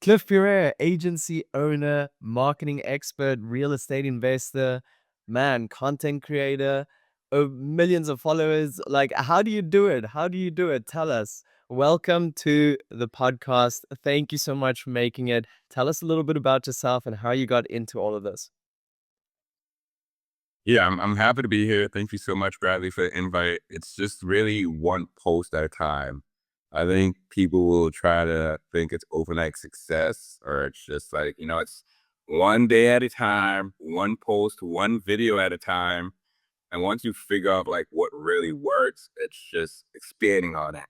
Cliff Pierre, agency owner, marketing expert, real estate investor, man, content creator, millions of followers. Like, how do you do it? How do you do it? Tell us. Welcome to the podcast. Thank you so much for making it. Tell us a little bit about yourself and how you got into all of this. Yeah, I'm happy to be here. Thank you so much, Bradley, for the invite. It's just really one post at a time. I think people will try to think it's overnight success, or it's just like, it's one day at a time, one post, one video at a time. And once you figure out like what really works, it's just expanding on it,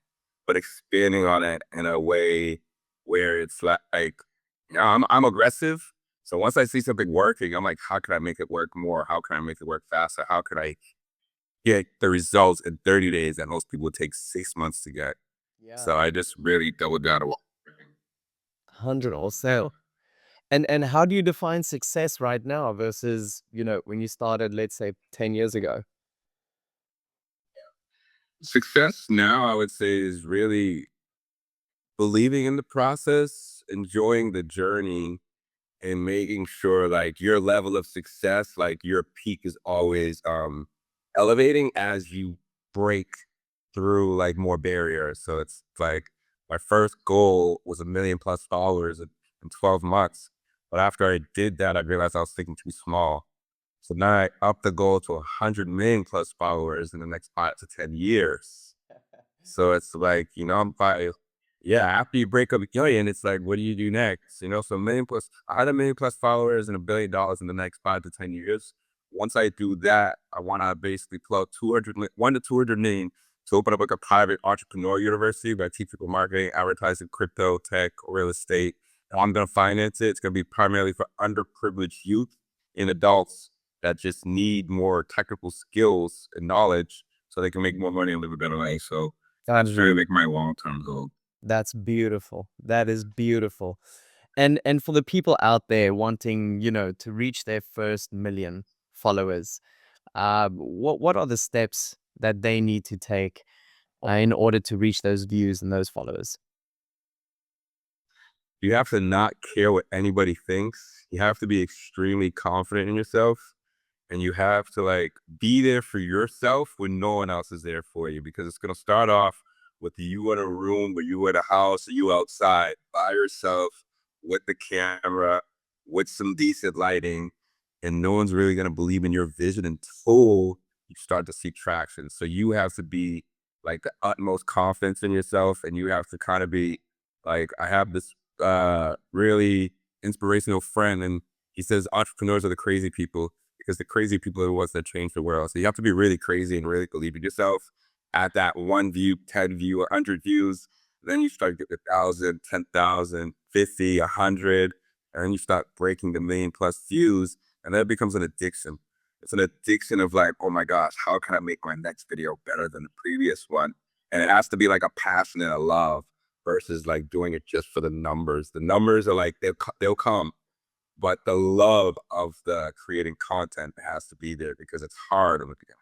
but expanding on it in a way where it's I'm aggressive. So once I see something working, I'm like, how can I make it work more? How can I make it work faster? How can I get the results in 30 days that most people take 6 months to get? Yeah. So I just really doubled down on what. 100 or so. And how do you define success right now versus, when you started, let's say 10 years ago? Success now, I would say, is really believing in the process, enjoying the journey, and making sure like your level of success, like your peak is always elevating as you break through like more barriers. So it's like my first goal was 1 million+ followers in 12 months. But after I did that, I realized I was thinking too small. So now I upped the goal to 100 million+ followers in the next 5 to 10 years. So it's like, I'm probably, yeah, after you break up a million, it's like, what do you do next? So I had 1 million+ followers and $1 billion in the next 5 to 10 years. Once I do that, I want to basically pull out 1 to 200 million to open up like a private entrepreneur university where I teach people marketing, advertising, crypto, tech, real estate. And I'm going to finance it. It's going to be primarily for underprivileged youth and adults that just need more technical skills and knowledge so they can make more money and live a better life. So that's really like my long-term goal. That's beautiful. That is beautiful. And for the people out there wanting, to reach their first million followers, what are the steps that they need to take in order to reach those views and those followers? You have to not care what anybody thinks. You have to be extremely confident in yourself. And you have to like be there for yourself when no one else is there for you, because it's gonna start off with you in a room, or you in a house, or you outside by yourself with the camera, with some decent lighting, and no one's really gonna believe in your vision until you start to see traction. So you have to be like the utmost confidence in yourself, and you have to kind of be like, I have this really inspirational friend, and he says entrepreneurs are the crazy people because the crazy people are the ones that change the world. So you have to be really crazy and really believe in yourself at that 1 view, 10 view, 100 views. Then you start getting 1,000, 10,000, 50, 100, and then you start breaking the million+ views, and then it becomes an addiction. It's an addiction of like, oh my gosh, how can I make my next video better than the previous one? And it has to be like a passion and a love versus like doing it just for the numbers. The numbers are like, they'll come, but the love of the creating content has to be there because it's hard in the beginning.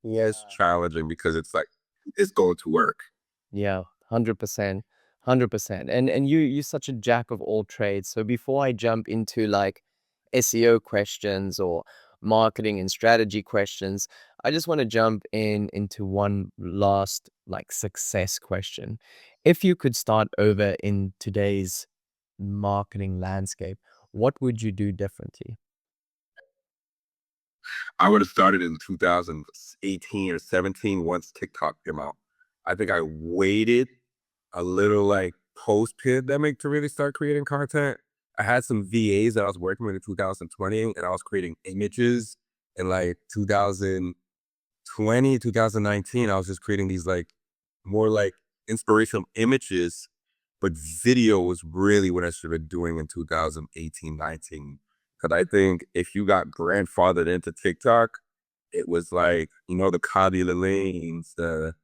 Yeah, it's challenging because it's like, it's going to work. Yeah, 100%. 100%. And you're such a jack of all trades. So before I jump into like SEO questions or marketing and strategy questions, I just want to jump into one last like success question. If you could start over in today's marketing landscape, what would you do differently? I would have started in 2018 or 17 once TikTok came out. I think I waited a little like post pandemic to really start creating content. I had some VAs that I was working with in 2020, and I was creating images in like 2020, 2019. I was just creating these like more like inspirational images, but video was really what I should have been doing in 2018, 19. Because I think if you got grandfathered into TikTok, it was like, the Kali Lanes, what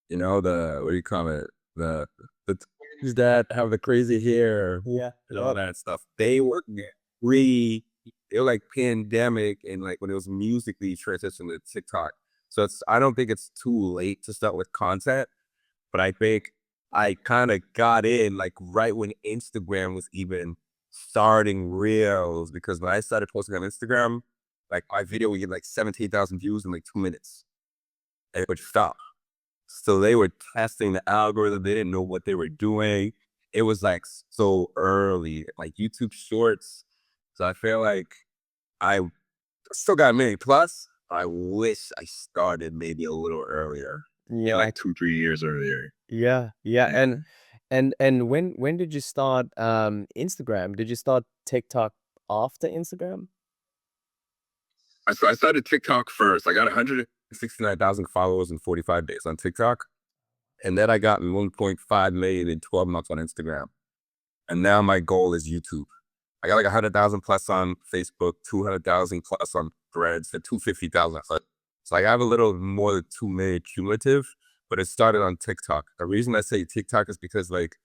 do you call it? The twins that have the crazy hair, Yeah. and all that stuff. They were re, they were like pandemic, and like when it was musically transitioned to TikTok. So I don't think it's too late to start with content, but I think I kind of got in like right when Instagram was even starting reels, because when I started posting on Instagram, like my video would get like 17,000 views in like 2 minutes. And it would stop. So they were testing the algorithm. They didn't know what they were doing. It was like so early, like YouTube Shorts. So I feel like I still got many. Plus, I wish I started maybe a little earlier, maybe Yeah. like 2, 3 years earlier. Yeah, yeah, Yeah. and when did you start, Instagram? Did you start TikTok after Instagram? I started TikTok first. I got 169,000 followers in 45 days on TikTok. And then I got 1.5 million in 12 months on Instagram. And now my goal is YouTube. I got like 100,000 plus on Facebook, 200,000 plus on Threads, and 250,000. So I have a little more than 2 million cumulative, but it started on TikTok. The reason I say TikTok is because like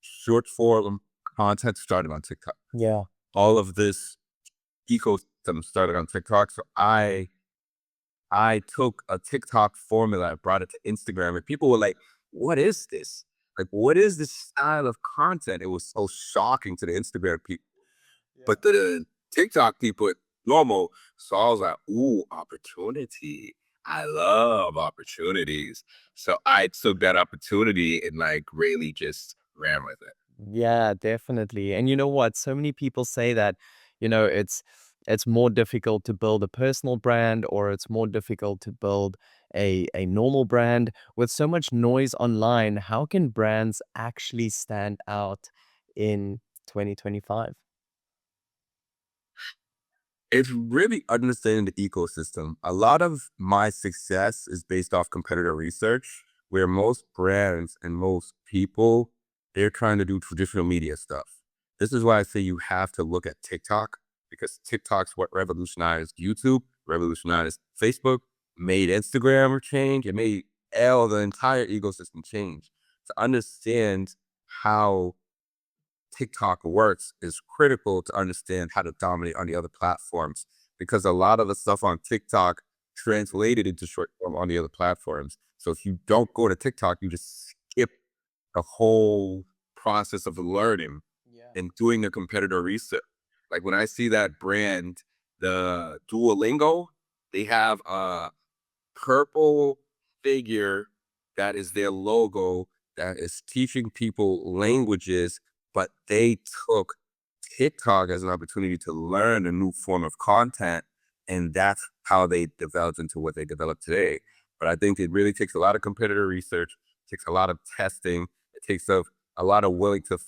short form content started on TikTok. Yeah. All of this ecosystem started on TikTok. So I took a TikTok formula, I brought it to Instagram, and people were like, "What is this? Like, what is this style of content?" It was so shocking to the Instagram people. Yeah. But the TikTok people, normal. So I was like, ooh, opportunity. I love opportunities. So I took that opportunity and like really just ran with it. Yeah, definitely. And you know what? So many people say that, it's more difficult to build a personal brand, or it's more difficult to build a normal brand. With so much noise online, how can brands actually stand out in 2025? It's really understanding the ecosystem. A lot of my success is based off competitor research, where most brands and most people, they're trying to do traditional media stuff. This is why I say you have to look at TikTok, because TikTok's what revolutionized YouTube, revolutionized Facebook, made Instagram change, it made the entire ecosystem change. To understand how TikTok works is critical to understand how to dominate on the other platforms, because a lot of the stuff on TikTok translated into short form on the other platforms. So if you don't go to TikTok, you just skip the whole process of learning Yeah. and doing the competitor research. Like when I see that brand, the Duolingo, they have a purple figure that is their logo that is teaching people languages, but they took TikTok as an opportunity to learn a new form of content. And that's how they developed into what they developed today. But I think it really takes a lot of competitor research, takes a lot of testing, it takes a lot of willing to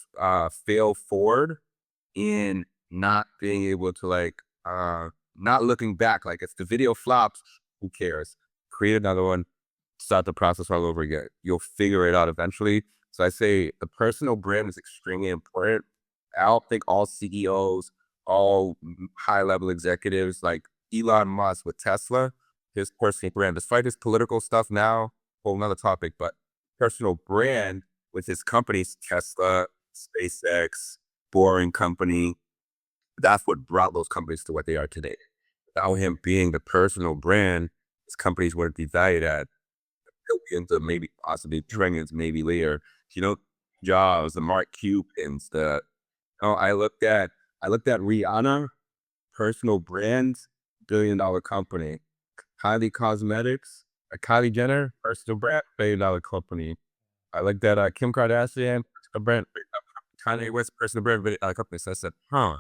fail forward in not being able to not looking back. Like if the video flops, who cares? Create another one, start the process all over again. You'll figure it out eventually. So I say the personal brand is extremely important. I don't think all CEOs, all high level executives like Elon Musk with Tesla, his personal brand, despite his political stuff now, whole another topic, but personal brand with his companies, Tesla, SpaceX, Boring Company, that's what brought those companies to what they are today. Without him being the personal brand, his companies wouldn't be valued at billions or maybe possibly trillions, maybe later. You know, Jobs, the Mark Cubans, oh, I looked at Rihanna, personal brands, $1 billion company. Kylie Cosmetics, Kylie Jenner, personal brand, $1 billion company. I looked at Kim Kardashian, a brand, Kanye West, personal brand, company. So I said, huh,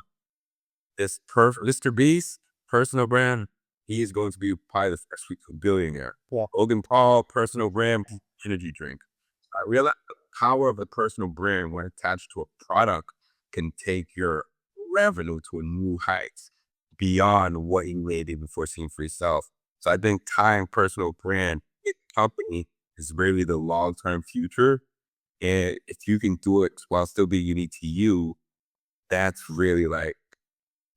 Mr. Beast, personal brand, he is going to be probably the first week billionaire. Yeah. Logan Paul, personal brand, energy drink. I realized the power of a personal brand when attached to a product can take your revenue to a new heights beyond what you may have even foreseen for yourself. So I think tying personal brand in company is really the long-term future. And if you can do it while still being unique to you, that's really like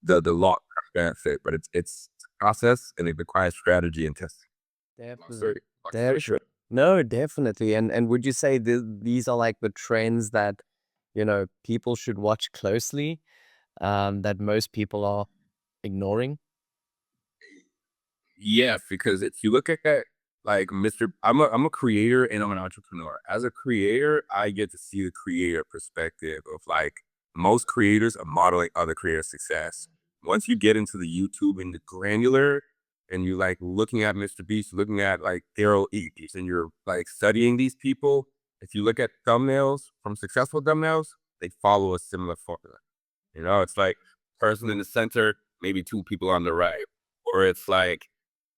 the long benefit. But it's a process and it requires strategy and testing. Long Definitely. story, long story short. No, definitely. And would you say these are like the trends that, people should watch closely, that most people are ignoring? Yeah, because if you look at that like I'm a creator and I'm an entrepreneur. As a creator, I get to see the creator perspective of like most creators are modeling other creators' success. Once you get into the YouTube and the granular and you like looking at Mr. Beast, looking at like Daryl Eats, and you're like studying these people, if you look at thumbnails from successful thumbnails, they follow a similar formula. You know, it's like person in the center, maybe two people on the right. Or it's like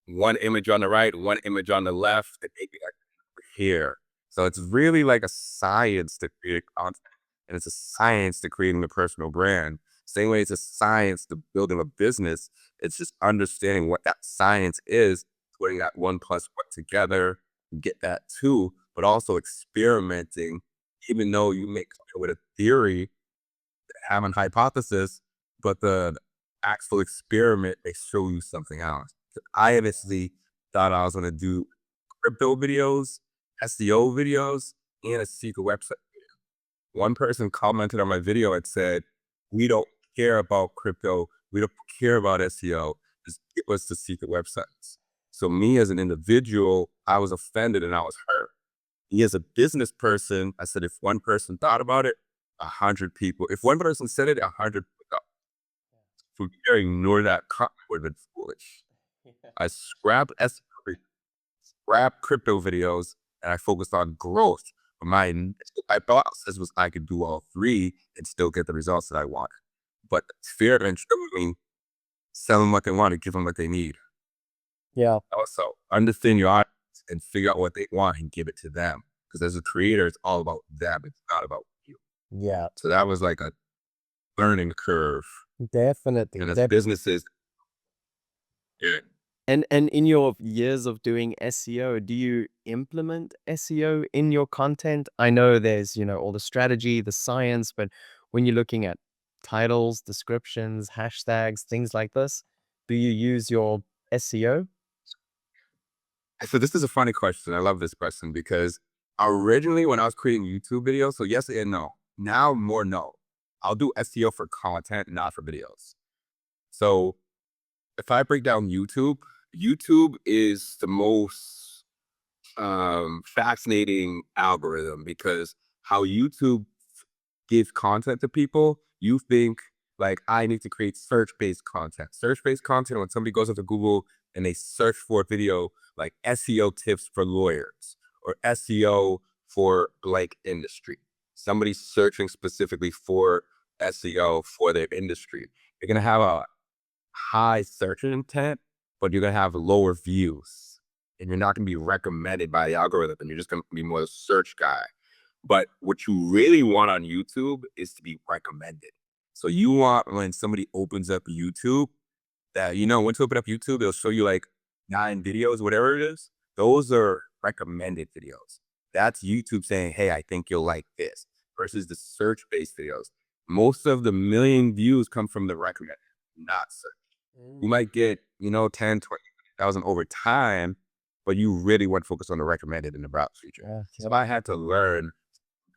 one image on the right, one image on the left, and maybe like here. So it's really like a science to create content. And it's a science to creating a personal brand. Same way it's a science to building a business. It's just understanding what that science is, putting that one plus one together, get that two, but also experimenting, even though you may come up with a theory, have an hypothesis, but the actual experiment may show you something else. I obviously thought I was going to do crypto videos, SEO videos, and a secret website. One person commented on my video and said, "We don't care about crypto. We don't care about SEO. Just give us the secret websites." So me as an individual, I was offended and I was hurt. Me as a business person, I said, if one person thought about it, 100 people. If one person said it, 100 people. For me to ignore that comment would have been foolish. I scrapped crypto videos and I focused on growth. My process was I could do all three and still get the results that I wanted. But fear and trembling, sell them what they want and give them what they need. Yeah. Also, understand your audience and figure out what they want and give it to them. Because as a creator, it's all about them. It's not about you. Yeah, So that was like a learning curve. definitely. And as businesses, yeah. And in your years of doing SEO, do you implement SEO in your content? I know there's, all the strategy, the science, but when you're looking at titles, descriptions, hashtags, things like this, do you use your SEO? So this is a funny question. I love this question because originally when I was creating YouTube videos, so yes and no. Now more no. I'll do SEO for content, not for videos. So if I break down YouTube, YouTube is the most fascinating algorithm because how YouTube gives content to people, you think like I need to create search-based content. Search-based content, when somebody goes into Google and they search for a video like SEO tips for lawyers or SEO for blank industry. Somebody's searching specifically for SEO for their industry. You're gonna have a high search intent, but you're gonna have lower views. And you're not gonna be recommended by the algorithm. You're just gonna be more a search guy. But what you really want on YouTube is to be recommended. So you want when somebody opens up YouTube that, once you open up YouTube, it'll show you like 9 videos, whatever it is. Those are recommended videos. That's YouTube saying, hey, I think you'll like this versus the search-based videos. Most of the million views come from the recommended, not search. You might get, 10, 20,000 over time, but you really want to focus on the recommended in the browse feature. Yeah, So I had to learn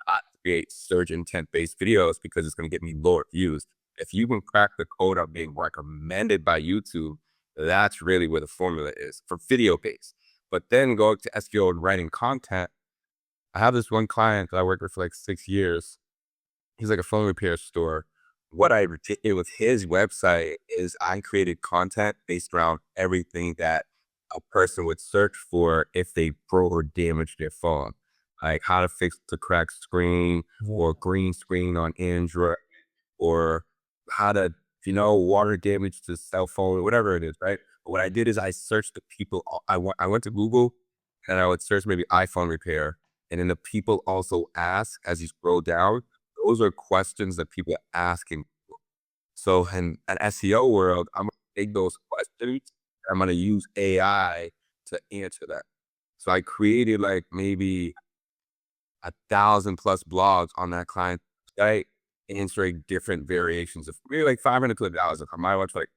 not to create search intent based videos because it's going to get me lower views. If you can crack the code of being recommended by YouTube, that's really where the formula is for video based. But then going to SEO and writing content, I have this one client that I worked with for like 6 years. He's like a phone repair store. What I did with his website is I created content based around everything that a person would search for if they broke or damaged their phone, like how to fix the cracked screen or green screen on Android, or how to, water damage the cell phone, whatever it is, right? But what I did is I searched the people. I went to Google and I would search maybe iPhone repair. And then the people also ask as you scroll down, those are questions that people are asking. So in an SEO world, I'm going to take those questions. I'm going to use AI to answer that. So I created like maybe 1,000+ blogs on that client site, answering different variations of maybe like 500 to 1,000. I might watch like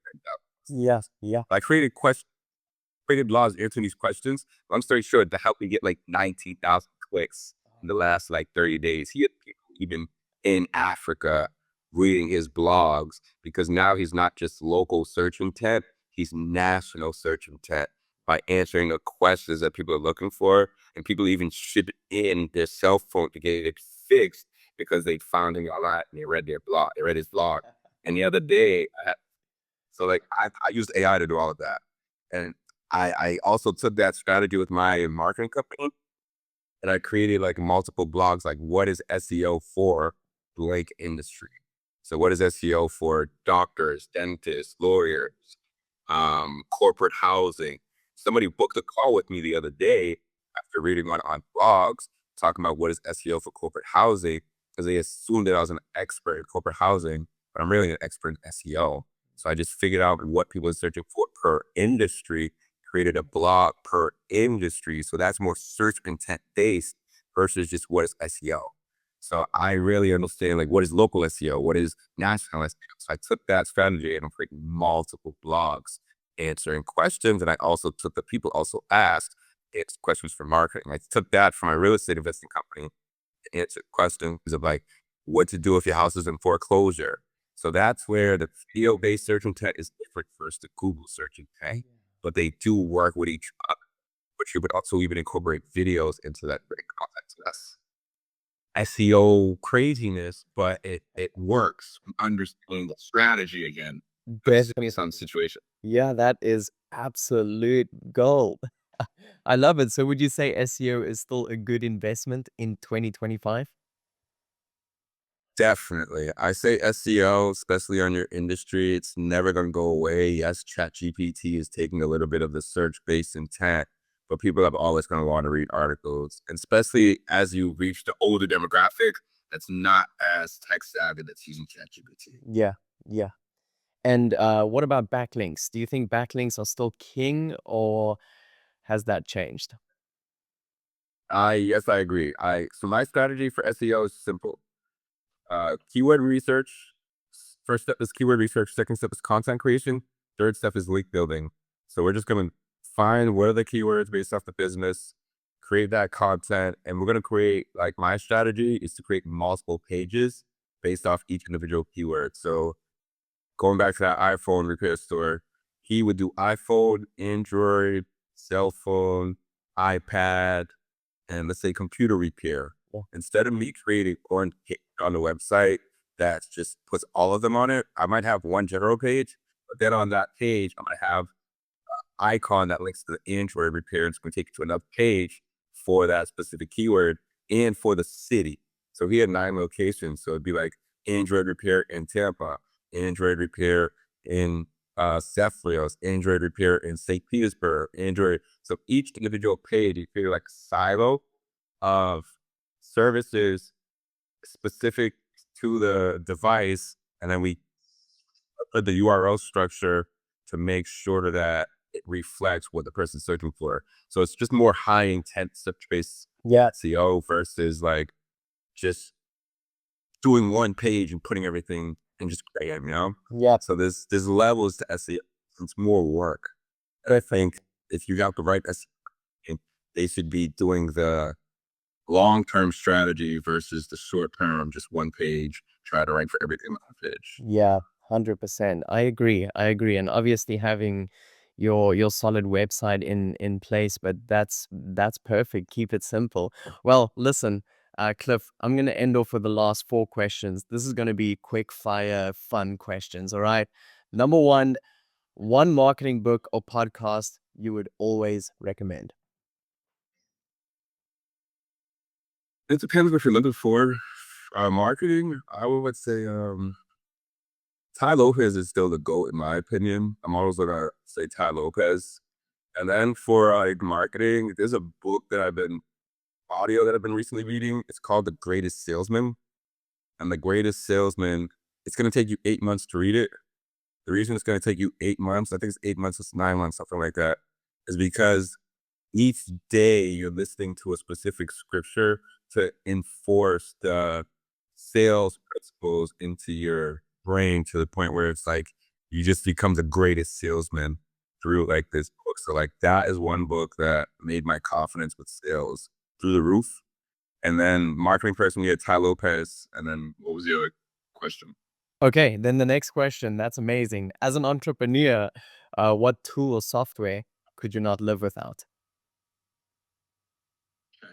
10,000. yeah, yeah. I created blogs answering these questions. Long story short, to help me get like 19,000 clicks in the last like 30 days. He had people even in Africa reading his blogs because now he's not just local search intent, he's national search intent by answering the questions that people are looking for, and people even ship in their cell phone to get it fixed because they found him online and they read their blog. They read his blog. And the other day, I used AI to do all of that, and I also took that strategy with my marketing company, and I created like multiple blogs, like what is SEO for blank industry. So what is SEO for doctors, dentists, lawyers, corporate housing. Somebody booked a call with me the other day after reading on blogs talking about what is SEO for corporate housing because they assumed that I was an expert in corporate housing, but I'm really an expert in SEO. So I just figured out what people are searching for per industry, created a blog per industry. So that's more search intent based versus just what is SEO. So I really understand like what is local SEO, what is national SEO. So I took that strategy and I'm creating multiple blogs answering questions. And I also took the people also asked questions for marketing. I took that from my real estate investing company to answer questions of like what to do if your house is in foreclosure. So that's where the field-based search intent is different versus the Google search intent, but they do work with each other. But you would also even incorporate videos into that great content. So that's SEO craziness, but it works. Understanding the strategy again. Definitely. Some situation. Yeah, that is absolute gold. I love it. So would you say SEO is still a good investment in 2025? Definitely. I say SEO, especially on your industry, it's never going to go away. Yes, ChatGPT is taking a little bit of the search-based intent, but people are always going to want to read articles, and especially as you reach the older demographic that's not as tech savvy that's using ChatGPT. Yeah, yeah. And what about backlinks? Do you think backlinks are still king or has that changed? Yes, I agree. So my strategy for SEO is simple. Keyword research. First step is keyword research. Second step is content creation. Third step is link building. So we're just going to find what are the keywords based off the business, create that content, and we're going to create, like my strategy is to create multiple pages based off each individual keyword. So going back to that iPhone repair store, he would do iPhone, Android, cell phone, iPad, and let's say computer repair. Yeah. Instead of me creating one page on the website that just puts all of them on it, I might have one general page, but then on that page, I'm gonna have icon that links to the Android repair. It's going to take you to another page for that specific keyword and for the city. So he had 9 locations. So it'd be like Android repair in Tampa, Android repair in Cephalios, Android repair in St. Petersburg, Android. So each individual page, you create like a silo of services specific to the device. And then we put the URL structure to make sure that it reflects what the person's searching for. So it's just more high intent search based Yeah. SEO versus like just doing one page and putting everything and just creating, Yeah. So there's levels to SEO. It's more work. And I think if you got the right SEO, they should be doing the long-term strategy versus the short-term, just one page, try to rank for everything on the page. Yeah, 100%. I agree. I agree. And obviously having your solid website in place, but that's perfect. Keep it simple. Well, listen, Cliff, I'm gonna end off with the last 4 questions. This is gonna be quick fire, fun questions. All right. Number one marketing book or podcast you would always recommend. It depends what you're looking for. Marketing, I would say Ty Lopez is still the GOAT in my opinion. I'm always gonna say Ty Lopez. And then for like marketing, there's a book that audio that I've been recently reading. It's called The Greatest Salesman. And The Greatest Salesman, it's gonna take you 8 months to read it. The reason it's gonna take you 8 months, I think it's 8 months, it's 9 months, something like that, is because each day you're listening to a specific scripture to enforce the sales principles into your brain to the point where it's like you just become the greatest salesman through like this book. So like that is one book that made my confidence with sales through the roof. And then marketing person, we had Ty Lopez. And then what was the other question? Okay, then the next question, that's amazing. As an entrepreneur, what tool or software could you not live without?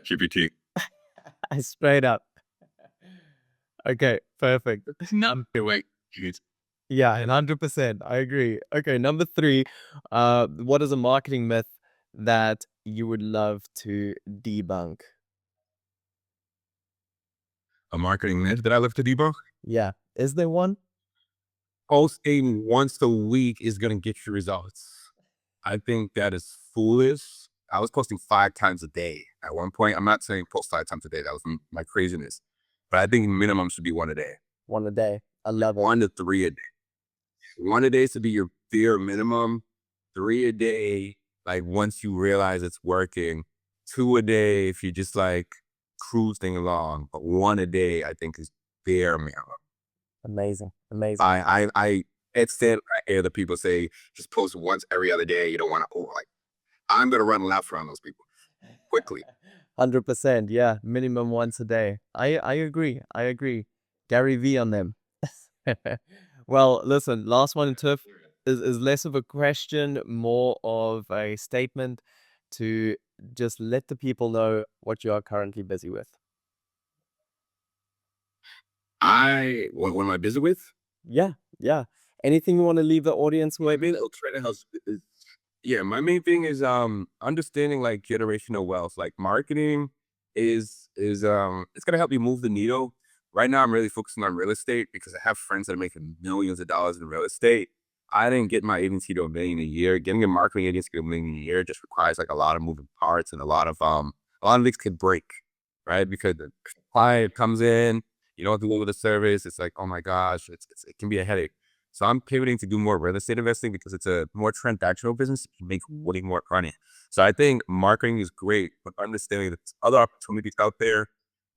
GPT. Straight up. Okay, perfect. No, wait. Jeez. Yeah, 100%. I agree. Okay, number 3. What is a marketing myth that you would love to debunk? A marketing myth that I love to debunk. Yeah. Is there one? Posting once a week is going to get you results. I think that is foolish. I was posting 5 times a day at one point. I'm not saying post 5 times a day. That was my craziness. But I think minimum should be one a day. One a day. I love it. 1 to 3 a day. One a day should be your bare minimum. 3 a day, like once you realize it's working. 2 a day if you're just like cruising along. But 1 a day, I think, is bare minimum. Amazing. Amazing. I instead I hear the people say just post once every other day. You don't want to like I'm gonna run laps around those people quickly. 100%. Yeah. Minimum once a day. I agree. I agree. Gary V on them. Well, listen, last one, Tiff, is less of a question, more of a statement to just let the people know what you are currently busy with. What am I busy with? Yeah, yeah. Anything you want to leave the audience My with? main little trader house is yeah, my main thing is understanding like generational wealth. Like marketing is it's gonna help you move the needle. Right now I'm really focusing on real estate because I have friends that are making millions of dollars in real estate. I didn't get my agency to 1 million a year. Getting a marketing agency to 1 million a year just requires like a lot of moving parts and a lot of things could break, right? Because the client comes in, you don't deliver the service, it's like, oh my gosh, it can be a headache. So I'm pivoting to do more real estate investing because it's a more transactional business. You make way more money. So I think marketing is great, but understanding that there's other opportunities out there.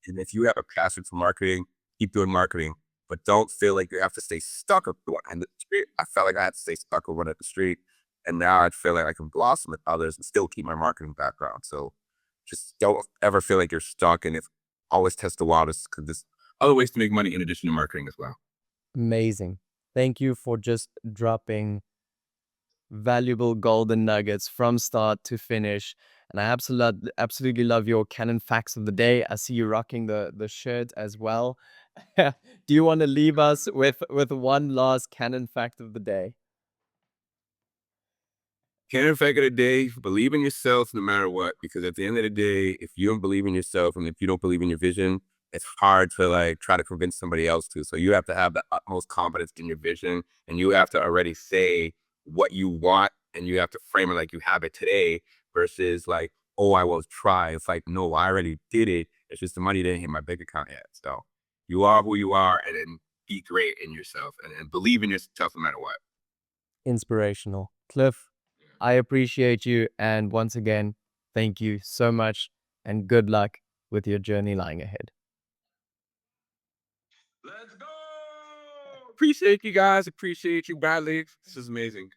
And if you have a passion for marketing, keep doing marketing, but don't feel like you have to stay stuck at one end of the street. I felt like I had to stay stuck at one end of the street. And now I feel like I can blossom with others and still keep my marketing background. So just don't ever feel like you're stuck and if always test the waters because there's other ways to make money in addition to marketing as well. Amazing. Thank you for just dropping valuable golden nuggets from start to finish. And I absolutely love your canon facts of the day. I see you rocking the shirt as well. Do you want to leave us with one last canon fact of the day? Can't fact of the day, believe in yourself no matter what. Because at the end of the day, if you don't believe in yourself and if you don't believe in your vision, it's hard to like try to convince somebody else to. So you have to have the utmost confidence in your vision and you have to already say what you want and you have to frame it like you have it today versus like, oh, I will try. It's like, no, I already did it. It's just the money didn't hit my bank account yet. So you are who you are and then be great in yourself and believe in yourself no matter what. Inspirational. Cliff, I appreciate you. And once again, thank you so much and good luck with your journey lying ahead. Let's go. Appreciate you guys. Appreciate you, Bradley. This is amazing.